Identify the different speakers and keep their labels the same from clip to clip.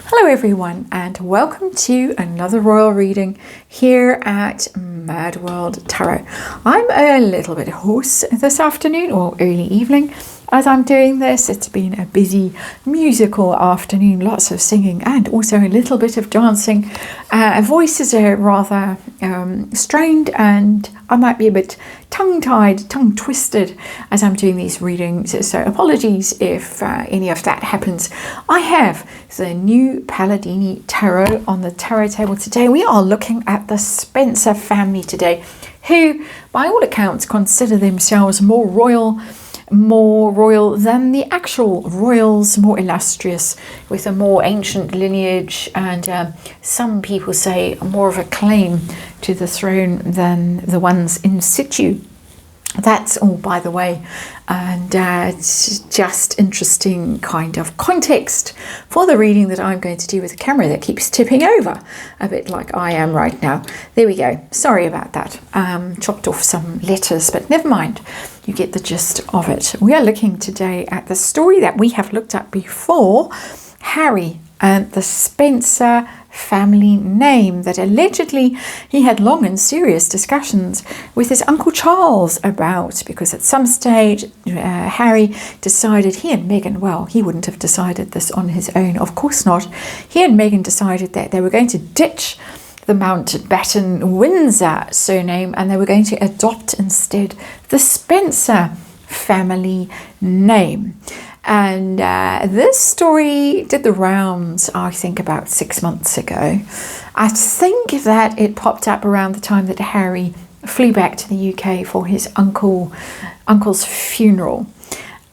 Speaker 1: Hello everyone, and welcome to another royal reading here at Mad World Tarot. I'm a little bit hoarse this afternoon or early evening as I'm doing this. It's been a busy musical afternoon, lots of singing and also a little bit of dancing. Voices are rather strained and I might be a bit tongue-tied, tongue-twisted as I'm doing these readings, so apologies if any of that happens. I have the new Palladini Tarot on the tarot table today. We are looking at the Spencer family today, who by all accounts consider themselves more royal than the actual royals, more illustrious, with a more ancient lineage, and some people say more of a claim to the throne than the ones in situ. That's all by the way, and it's just interesting kind of context for the reading that I'm going to do with a camera that keeps tipping over, a bit like I am right now. There we go. Sorry about that. Chopped off some letters, but never mind. You get the gist of it. We are looking today at the story that we have looked at before, Harry and the Spencer family name that allegedly he had long and serious discussions with his Uncle Charles about, because at some stage Harry decided, he and Meghan, well, he wouldn't have decided this on his own, of course not. He and Meghan decided that they were going to ditch the Mountbatten Windsor surname and they were going to adopt instead the Spencer family name. And this story did the rounds, I think, about 6 months ago. I think that it popped up around the time that Harry flew back to the UK for his uncle's funeral.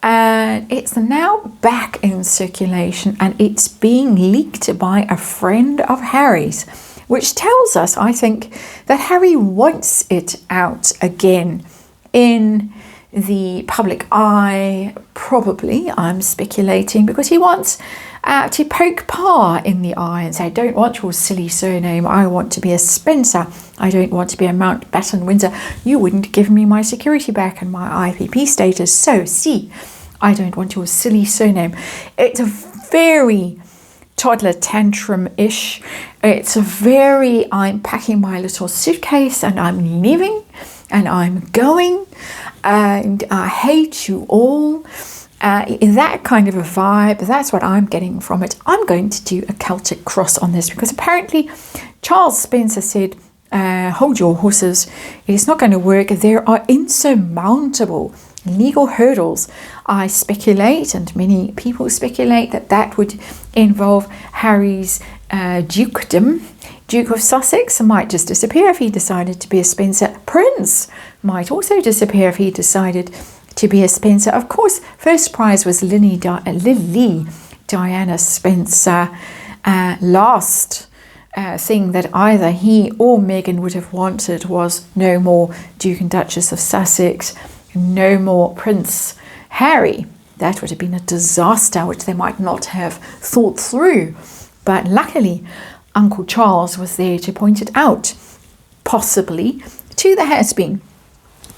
Speaker 1: And it's now back in circulation and it's being leaked by a friend of Harry's, which tells us, I think, that Harry wants it out again in the public eye, probably, I'm speculating, because he wants to poke Pa in the eye and say, I don't want your silly surname, I want to be a Spencer, I don't want to be a Mountbatten Windsor, you wouldn't give me my security back and my IPP status, so see, I don't want your silly surname. It's a very toddler tantrum-ish, it's a very, I'm packing my little suitcase and I'm leaving and I'm going and I hate you all. That kind of a vibe, that's what I'm getting from it. I'm going to do a Celtic cross on this because apparently Charles Spencer said, hold your horses, it's not going to work. There are insurmountable legal hurdles. I speculate, and many people speculate, that that would involve Harry's dukedom. Duke of Sussex might just disappear if he decided to be a Spencer. Prince might also disappear if he decided to be a Spencer. Of course, first prize was Lily Diana Spencer. Last thing that either he or Meghan would have wanted was no more Duke and Duchess of Sussex, no more Prince Harry. That would have been a disaster, which they might not have thought through. But luckily, Uncle Charles was there to point it out, possibly to the has-been.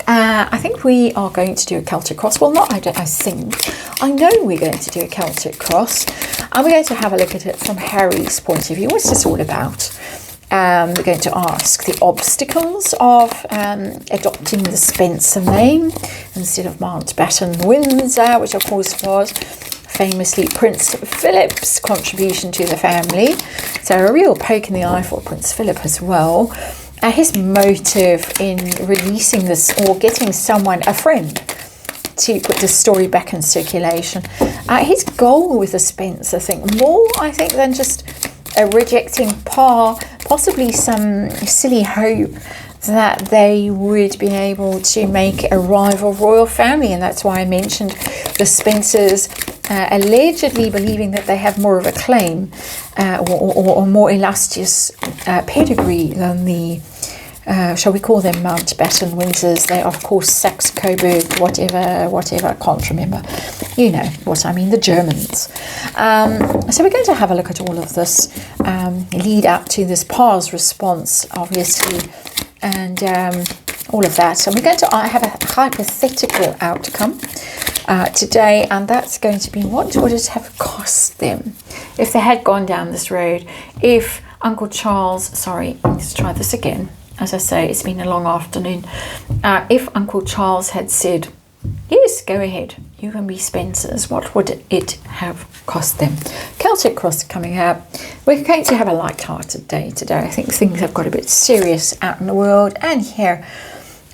Speaker 1: I think we are going to do a Celtic cross. Well, not I think. I know we're going to do a Celtic cross. And we're going to have a look at it from Harry's point of view. What's this all about? We're going to ask the obstacles of adopting the Spencer name instead of Mountbatten Windsor, which of course was famously Prince Philip's contribution to the family. So a real poke in the eye for Prince Philip as well. His motive in releasing this or getting someone, a friend, to put this story back in circulation. His goal with the Spencer thing, more I think than just rejecting Pa, possibly some silly hope that they would be able to make a rival royal family, and that's why I mentioned the Spencers allegedly believing that they have more of a claim or more illustrious pedigree than the shall we call them Mountbatten Windsors? They are, of course, Saxe-Coburg, whatever, I can't remember. You know what I mean, the Germans. So we're going to have a look at all of this, lead up to this Pa's response, obviously, and all of that. So we're going to have a hypothetical outcome. today, and that's going to be, what would it have cost them if they had gone down this road? If Uncle Charles, sorry, let's try this again. As I say, it's been a long afternoon. If Uncle Charles had said, yes, go ahead, you can be Spencer's, what would it have cost them? Celtic cross coming out. We're going to have a light-hearted day today. I think things have got a bit serious out in the world and here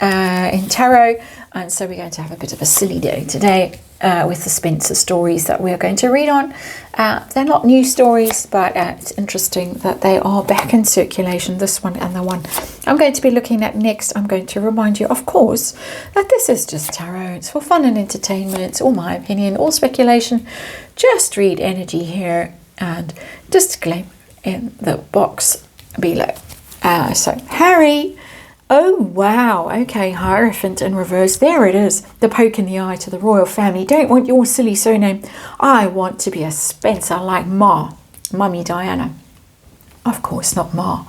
Speaker 1: in tarot, and so we're going to have a bit of a silly day today with the Spencer stories that we're going to read on. They're not new stories, but it's interesting that they are back in circulation, this one and the one I'm going to be looking at next. I'm going to remind you, of course, that this is just tarot. It's for fun and entertainment. It's all my opinion, all speculation. Just read energy here and disclaimer in the box below. So Harry, oh wow, okay, Hierophant in reverse, there it is, the poke in the eye to the royal family. Don't want your silly surname, I want to be a Spencer like Ma, Mummy Diana. Of course, not Ma.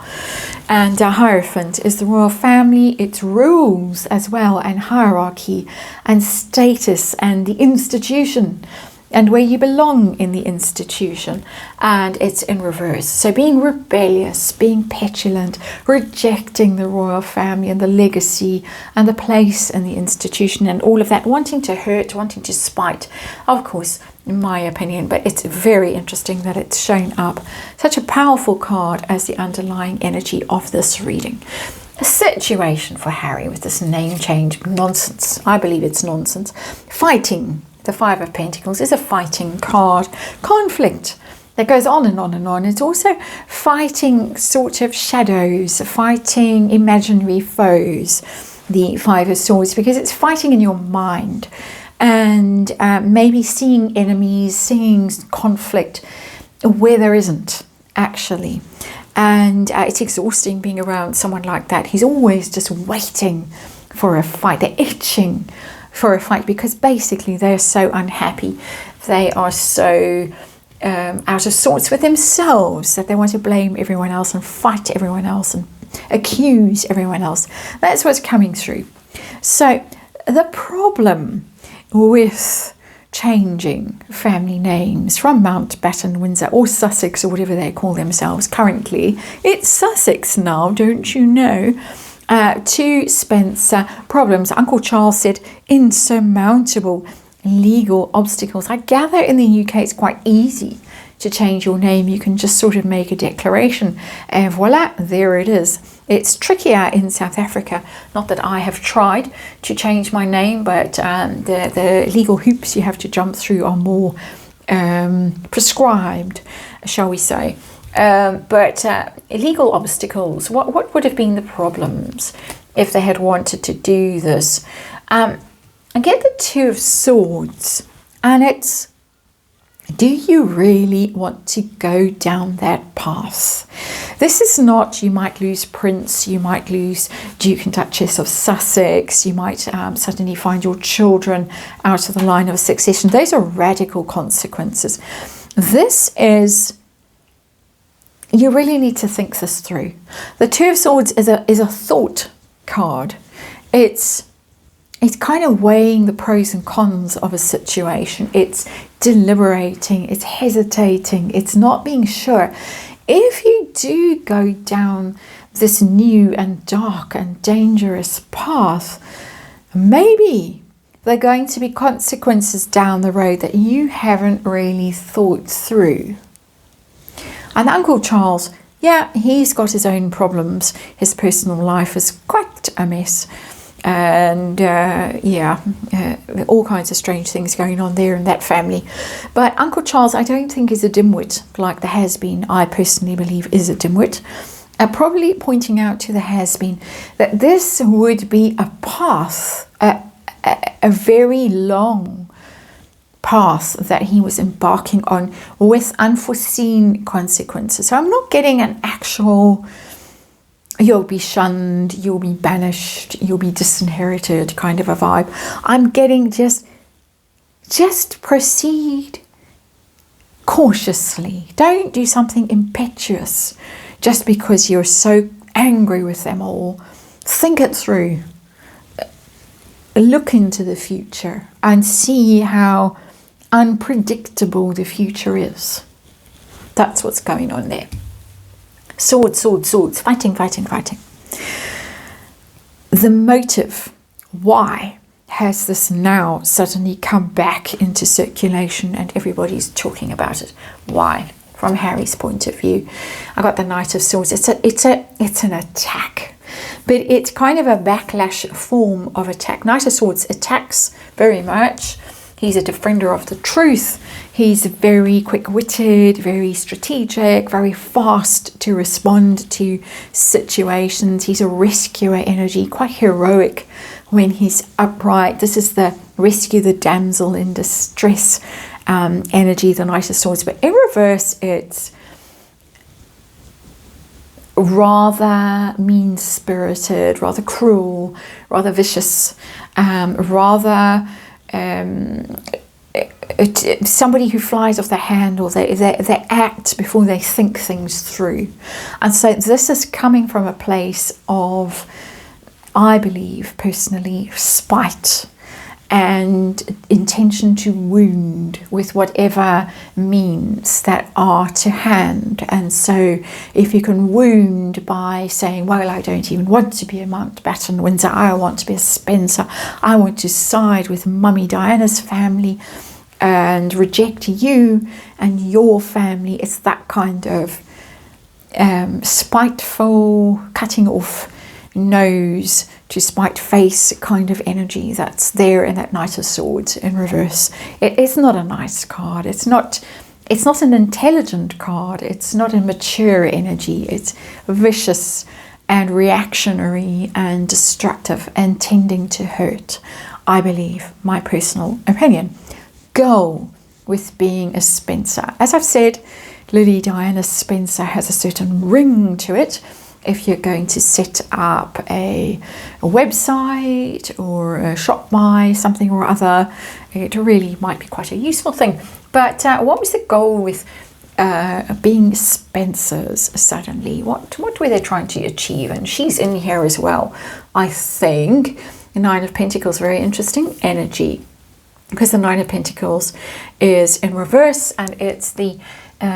Speaker 1: And Hierophant is the royal family, its rules as well, and hierarchy and status and the institution and where you belong in the institution, and it's in reverse. So being rebellious, being petulant, rejecting the royal family and the legacy and the place in the institution and all of that, wanting to hurt, wanting to spite, of course, in my opinion. But it's very interesting that it's shown up, such a powerful card as the underlying energy of this reading. A situation for Harry with this name change nonsense. I believe it's nonsense. Fighting. The Five of Pentacles is a fighting card. Conflict that goes on and on and on. It's also fighting sort of shadows, fighting imaginary foes, the Five of Swords, because it's fighting in your mind and maybe seeing enemies, seeing conflict where there isn't actually. And it's exhausting being around someone like that. He's always just waiting for a fight. They're itching for a fight because basically they're so unhappy. They are so out of sorts with themselves that they want to blame everyone else and fight everyone else and accuse everyone else. That's what's coming through. So the problem with changing family names from Mountbatten, Windsor or Sussex or whatever they call themselves currently, it's Sussex now, don't you know, to Spencer problems. Uncle Charles said insurmountable legal obstacles. I gather in the UK it's quite easy to change your name. You can just sort of make a declaration and voila, there it is. It's trickier in South Africa. Not that I have tried to change my name, but the legal hoops you have to jump through are more prescribed, shall we say. But legal obstacles, what would have been the problems if they had wanted to do this? I get the Two of Swords, and it's, do you really want to go down that path? This is not, you might lose Prince, you might lose Duke and Duchess of Sussex, you might suddenly find your children out of the line of succession. Those are radical consequences. This is, you really need to think this through. The Two of Swords is a thought card. It's kind of weighing the pros and cons of a situation. It's deliberating, it's hesitating, it's not being sure. If you do go down this new and dark and dangerous path, maybe there are going to be consequences down the road that you haven't really thought through. And Uncle Charles, yeah, he's got his own problems. His personal life is quite a mess. And all kinds of strange things going on there in that family. But Uncle Charles, I don't think is a dimwit like the has-been. I personally believe is a dimwit. Probably pointing out to the has-been that this would be a path, a very long path that he was embarking on with unforeseen consequences. So I'm not getting an actual, you'll be shunned, you'll be banished, you'll be disinherited kind of a vibe. I'm getting just proceed cautiously. Don't do something impetuous just because you're so angry with them all. Think it through. look into the future and see how unpredictable the future is. That's what's going on there. Swords, swords, swords, fighting, fighting, fighting. The motive, why has this now suddenly come back into circulation and everybody's talking about it? Why? From Harry's point of view, I got the Knight of Swords. It's an attack, but it's kind of a backlash form of attack. Knight of Swords attacks very much. He's a defender of the truth. He's very quick-witted, very strategic, very fast to respond to situations. He's a rescuer energy, quite heroic when he's upright. This is the rescue the damsel in distress energy, the Knight of Swords. But in reverse, it's rather mean-spirited, rather cruel, rather vicious, rather somebody who flies off the handle. They act before they think things through. And so this is coming from a place of, I believe personally, spite and intention to wound with whatever means that are to hand. And so if you can wound by saying, well, I don't even want to be a Mountbatten Windsor, I want to be a Spencer, I want to side with Mummy Diana's family and reject you and your family, it's that kind of spiteful, cutting off nose to spite face kind of energy that's there in that Knight of Swords in reverse. It's not a nice card. It's not an intelligent card. It's not a mature energy. It's vicious and reactionary and destructive and tending to hurt, I believe, my personal opinion. Go with being a Spencer. As I've said, Lady Diana Spencer has a certain ring to it. If you're going to set up a website or a shop buy, something or other, it really might be quite a useful thing. But what was the goal with being Spencers suddenly? What were they trying to achieve? And she's in here as well, I think. The Nine of Pentacles, very interesting energy, because the Nine of Pentacles is in reverse and it's the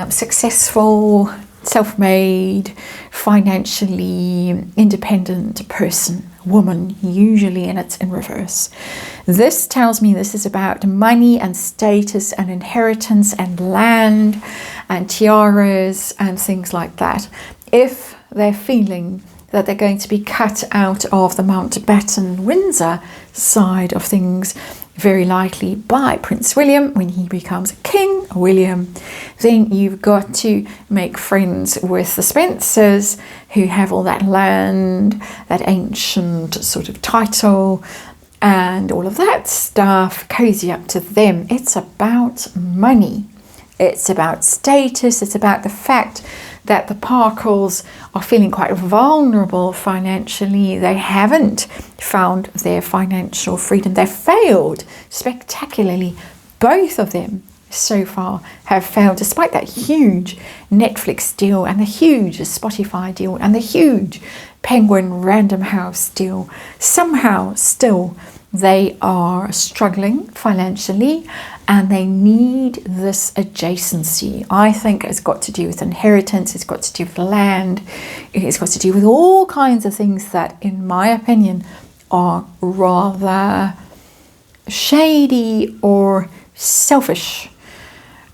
Speaker 1: successful, self-made, financially independent person, woman, usually, and it's in reverse. This tells me this is about money and status and inheritance and land and tiaras and things like that. If they're feeling that they're going to be cut out of the Mountbatten Windsor side of things, very likely by Prince William when he becomes King William, then you've got to make friends with the Spencers who have all that land, that ancient sort of title and all of that stuff, cozy up to them. It's about money. It's about status. It's about the fact that the Parkles are feeling quite vulnerable financially. They haven't found their financial freedom. They've failed spectacularly. Both of them so far have failed, despite that huge Netflix deal and the huge Spotify deal and the huge Penguin Random House deal. Somehow still they are struggling financially and they need this adjacency. I think it's got to do with inheritance, it's got to do with land, it's got to do with all kinds of things that, in my opinion, are rather shady or selfish,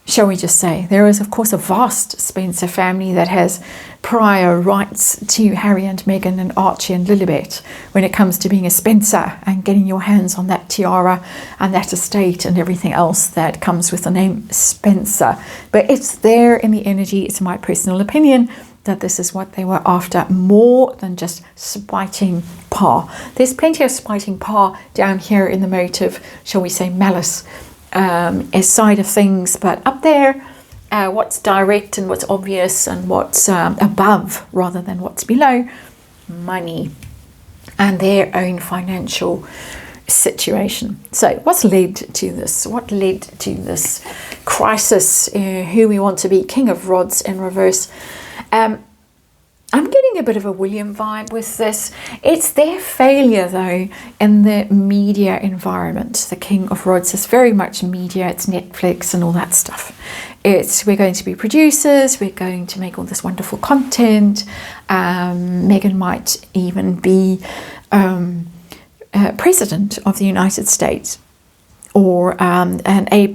Speaker 1: shall we just say. There is, of course, a vast Spencer family that has prior rights to Harry and Meghan and Archie and Lilibet when it comes to being a Spencer and getting your hands on that tiara and that estate and everything else that comes with the name Spencer. But it's there in the energy. It's my personal opinion that this is what they were after, more than just spiting Pa. There's plenty of spiting Pa down here in the motive, shall we say, malice side of things, but up there, what's direct and what's obvious and what's above rather than what's below, money and their own financial situation. So what's led to this? What led to this crisis? Who we want to be, King of Rods in reverse. I'm getting a bit of a William vibe with this. It's their failure, though, in the media environment. The King of Rods is very much media. It's Netflix and all that stuff. We're going to be producers. We're going to make all this wonderf+. Content. Meghan might even be president of the United States, or an A+++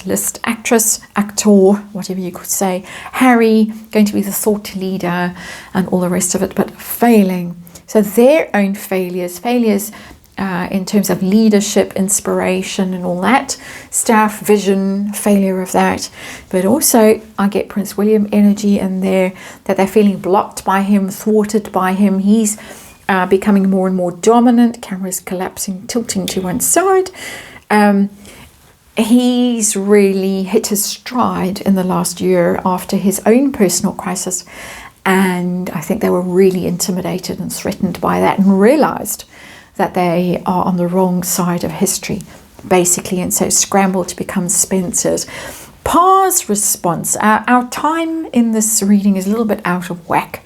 Speaker 1: list actress, actor, whatever you could say. Harry going to be the thought leader and all the rest of it, but failing. So their own failures in terms of leadership, inspiration and all that stuff, vision, failure of that. But also I get Prince William energy in there, that they're feeling blocked by him, thwarted by him. He's becoming more and more dominant. Camera's collapsing, tilting to one side. He's really hit his stride in the last year after his own personal crisis, and I think they were really intimidated and threatened by that, and realized that they are on the wrong side of history, basically, and so scrambled to become Spencers. Par's response, our time in this reading is a little bit out of whack.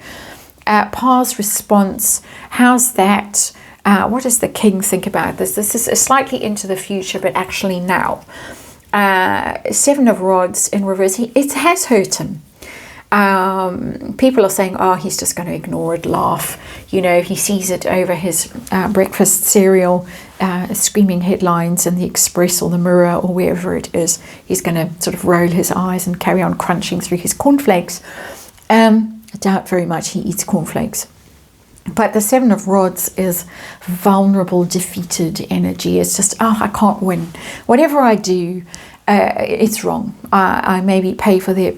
Speaker 1: Par's response, how's that? What does the king think about this? This is slightly into the future, but actually now. Seven of Rods in reverse, it has hurt him. People are saying, oh, he's just going to ignore it, laugh. You know, he sees it over his breakfast cereal, screaming headlines in the Express or the Mirror or wherever it is. He's going to sort of roll his eyes and carry on crunching through his cornflakes. I doubt very much he eats cornflakes. But the Seven of Rods is vulnerable, defeated energy. It's just, oh, I can't win. Whatever I do, it's wrong. I maybe pay for their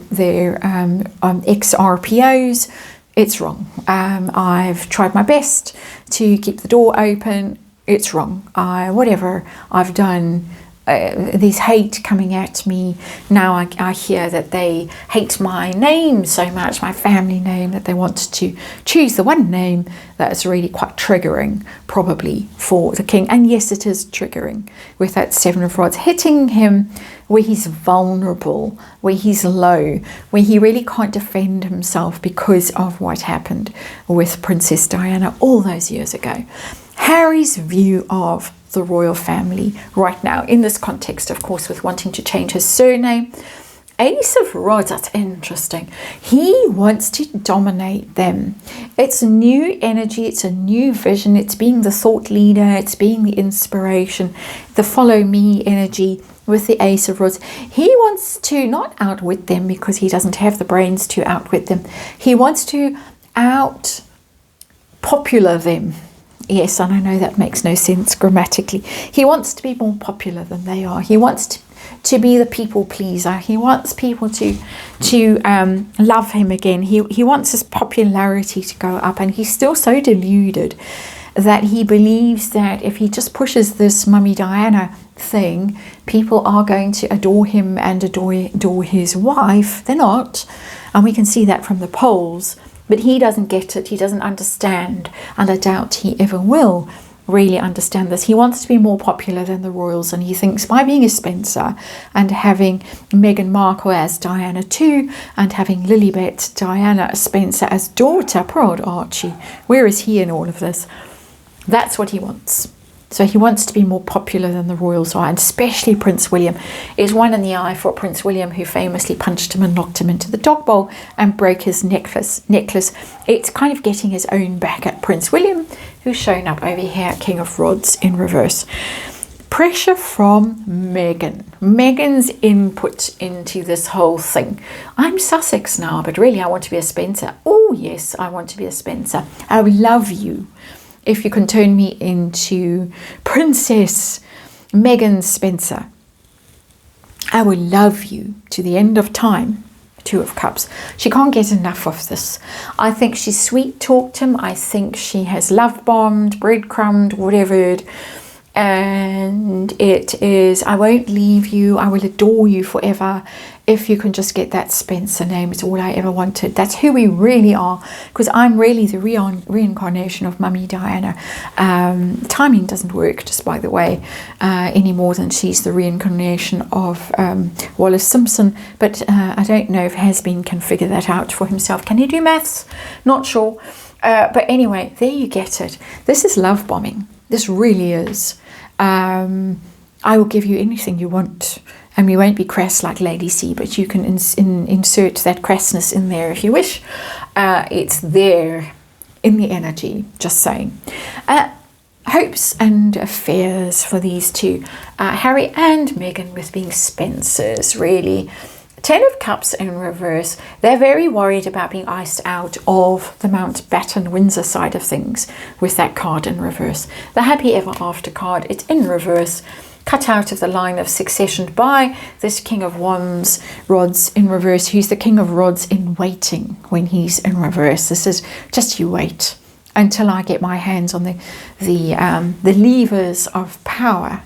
Speaker 1: XRPOs. It's wrong. I've tried my best to keep the door open. It's wrong. Whatever I've done, there's hate coming at me. Now I hear that they hate my name so much, my family name, that they want to choose the one name that's really quite triggering, probably, for the king. And yes, it is triggering, with that Seven of Rods hitting him where he's vulnerable, where he's low, where he really can't defend himself because of what happened with Princess Diana all those years ago. Harry's view of the royal family right now, in this context, of course, with wanting to change his surname. Ace of Rods, that's interesting. He wants to dominate them. It's a new energy, it's a new vision, it's being the thought leader, it's being the inspiration, the follow me energy with the Ace of Rods. He wants to not outwit them because he doesn't have the brains to outwit them. He wants to out-popular them. Yes, and I know that makes no sense grammatically. He wants to be more popular than they are. He wants to be the people pleaser. He wants people to love him again. He wants his popularity to go up, and he's still so deluded that he believes that if he just pushes this Mummy Diana thing, people are going to adore him and adore his wife. They're not, and we can see that from the polls. But he doesn't get it, he doesn't understand, and I doubt he ever will really understand this. He wants to be more popular than the royals, and he thinks by being a Spencer and having Meghan Markle as Diana too, and having Lilibet Diana Spencer as daughter, poor old Archie, where is he in all of this? That's what he wants. So he wants to be more popular than the royals are, and especially Prince William. Is one in the eye for Prince William, who famously punched him and knocked him into the dog bowl and broke his necklace. It's kind of getting his own back at Prince William, who's shown up over here, King of Rods in reverse. Pressure from Meghan. Meghan's input into this whole thing. I'm Sussex now, but really I want to be a Spencer. Oh yes, I want to be a Spencer. I love you. If you can turn me into Princess Meghan Spencer, I will love you to the end of time. Two of Cups. She can't get enough of this. I think she's sweet talked him. I think she has love bombed, breadcrumbed, whatever. and it is, I won't leave you, I will adore you forever. If you can just get that Spencer name, it's all I ever wanted. That's who we really are, because I'm really the reincarnation of Mummy Diana. Timing doesn't work, just by the way, any more than she's the reincarnation of Wallace Simpson. But I don't know if Has-Been can figure that out for himself. Can he do maths? Not sure. But anyway, there you get it. This is love bombing. This really is. I will give you anything you want. And we won't be crass like Lady C, but you can insert that crassness in there if you wish. It's there in the energy, just saying. Hopes and fears for these two, Harry and Meghan, with being Spencers, really. 10 of Cups in reverse. They're very worried about being iced out of the Mountbatten Windsor side of things with that card in reverse. The Happy Ever After card, it's in reverse, cut out of the line of succession by this King of Wands, Rods in reverse, who's the King of Rods in waiting when he's in reverse. This is just you wait until I get my hands on the levers of power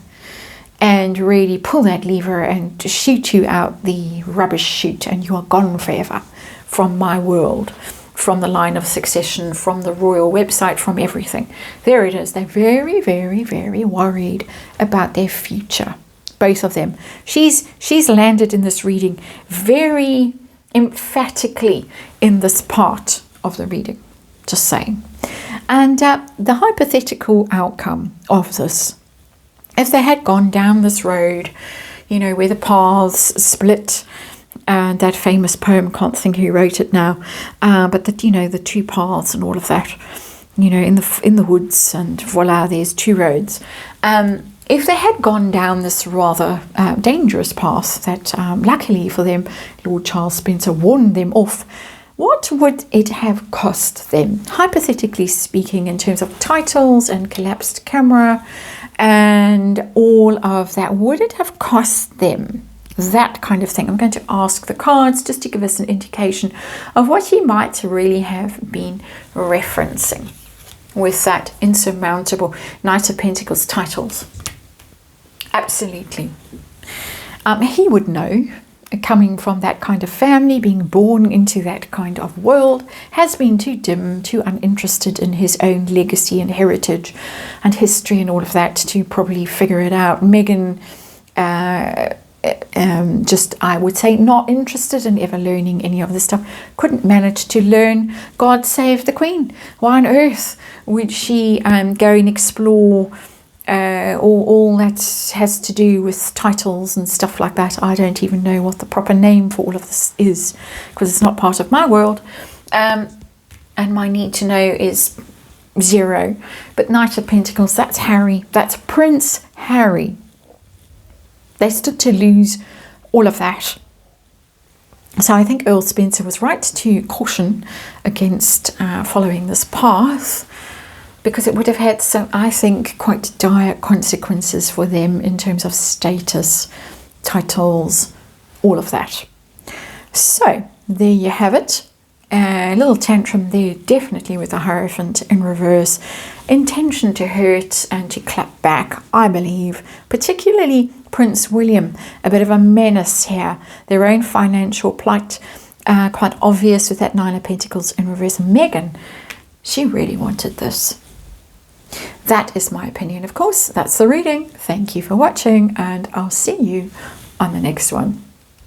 Speaker 1: and really pull that lever and shoot you out the rubbish chute, and you are gone forever from my world, from the line of succession, from the royal website, from everything. There it is. They're very, very, very worried about their future, both of them. She's landed in this reading very emphatically in this part of the reading, just saying. And the hypothetical outcome of this, if they had gone down this road, you know, where the paths split, and that famous poem, can't think who wrote it now, but that, you know, the two paths and all of that, you know, in the woods, and voila, there's two roads. If they had gone down this rather dangerous path that, luckily for them, Lord Charles Spencer warned them off, what would it have cost them, hypothetically speaking, in terms of titles and collapsed camera and all of that? Would it have cost them that kind of thing? I'm going to ask the cards just to give us an indication of what he might really have been referencing with that insurmountable Knight of Pentacles titles. Absolutely. He would know, coming from that kind of family, being born into that kind of world, has been too dim, too uninterested in his own legacy and heritage and history and all of that to probably figure it out. Meghan, just, I would say, not interested in ever learning any of this stuff. Couldn't manage to learn God Save the Queen. Why on earth would she go and explore all that has to do with titles and stuff like that? I don't even know what the proper name for all of this is, because it's not part of my world, and my need to know is zero. But Knight of Pentacles, that's Harry, that's Prince Harry. They stood to lose all of that. So I think Earl Spencer was right to caution against following this path, because it would have had some, I think, quite dire consequences for them in terms of status, titles, all of that. So there you have it. A little tantrum there, definitely, with the Hierophant in reverse. Intention to hurt and to clap back, I believe. Particularly Prince William, a bit of a menace here. Their own financial plight, quite obvious with that Nine of Pentacles in reverse. Meghan, she really wanted this. That is my opinion, of course. That's the reading. Thank you for watching, and I'll see you on the next one.